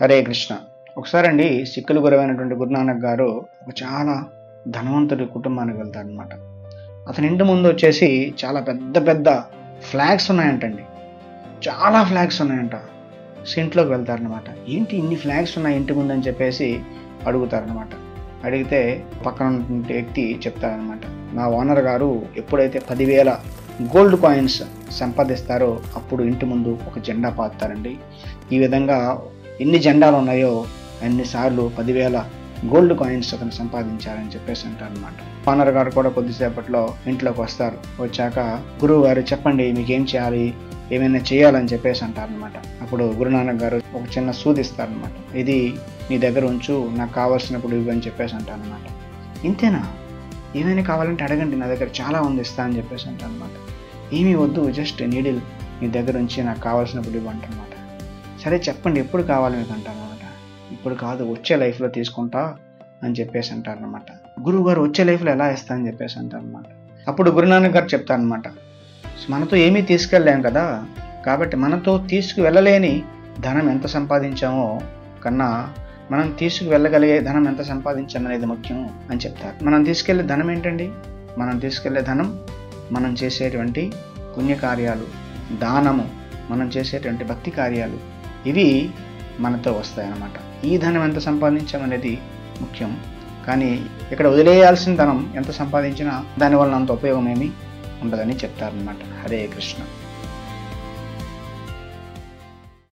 హరే కృష్ణ. ఒకసారండి సిక్కులు గురవైనటువంటి గురునానక్ గారు ఒక చాలా ధనవంతుడి కుటుంబానికి వెళ్తారనమాట. అతని ఇంటి ముందు వచ్చేసి చాలా పెద్ద పెద్ద ఫ్లాగ్స్ ఉన్నాయంటండి. చాలా ఫ్లాగ్స్ ఉన్నాయంట. ఇంట్లోకి వెళ్తారనమాట. ఏంటి ఇన్ని ఫ్లాగ్స్ ఉన్నాయి ఇంటి ముందు అని చెప్పేసి అడుగుతారనమాట. అడిగితే పక్కన ఉన్నటువంటి వ్యక్తి చెప్తారనమాట, నా ఓనర్ గారు ఎప్పుడైతే 10,000 గోల్డ్ కాయిన్స్ సంపాదిస్తారో అప్పుడు ఇంటి ముందు ఒక జెండా పాతారండి. ఈ విధంగా ఎన్ని జెండాలు ఉన్నాయో అన్నిసార్లు 10,000 గోల్డ్ కాయిన్స్ అతను సంపాదించారని చెప్పేసి అంటారనమాట. ఓనర్ గారు కూడా కొద్దిసేపట్లో ఇంట్లోకి వస్తారు. వచ్చాక గురువు గారు చెప్పండి మీకేం చేయాలి, ఏమైనా చేయాలని చెప్పేసి అంటారనమాట. అప్పుడు గురునానక్ గారు ఒక చిన్న సూది ఇస్తారనమాట. ఇది నీ దగ్గర ఉంచు, నాకు కావాల్సినప్పుడు ఇవ్వు అని చెప్పేసి అంటారనమాట. ఇంతేనా, ఏమైనా కావాలంటే అడగండి, నా దగ్గర చాలా ఉంది ఇస్తా అని చెప్పేసి అంటారనమాట. ఏమీ వద్దు, జస్ట్ నీడిల్ నీ దగ్గర ఉంచి నాకు కావాల్సినప్పుడు ఇవ్వు అంటారనమాట. సరే చెప్పండి ఎప్పుడు కావాలి మీకు అంటారనమాట. ఇప్పుడు కాదు, వచ్చే లైఫ్లో తీసుకుంటా అని చెప్పేసి అంటారనమాట. గురువు గారు వచ్చే లైఫ్లో ఎలా ఇస్తా అని చెప్పేసి అంటారనమాట. అప్పుడు గురునానక్ గారు చెప్తారనమాట, మనతో ఏమీ తీసుకెళ్ళలేం కదా, కాబట్టి మనతో తీసుకువెళ్ళలేని ధనం ఎంత సంపాదించామో కన్నా మనం తీసుకువెళ్ళగలిగే ధనం ఎంత సంపాదించామనేది ముఖ్యం అని చెప్తారు. మనం తీసుకెళ్లే ధనం ఏంటండి? మనం తీసుకెళ్లే ధనం మనం చేసేటువంటి పుణ్యకార్యాలు, దానము, మనం చేసేటువంటి భక్తి కార్యాలు, ఇవి మనతో వస్తాయన్నమాట. ఈ ధనం ఎంత సంపాదించామనేది ముఖ్యం, కానీ ఇక్కడ వదిలేయాల్సిన ధనం ఎంత సంపాదించినా దానివల్ల అంత ఉపయోగం ఏమీ ఉండదని చెప్తారనమాట. హరే కృష్ణ.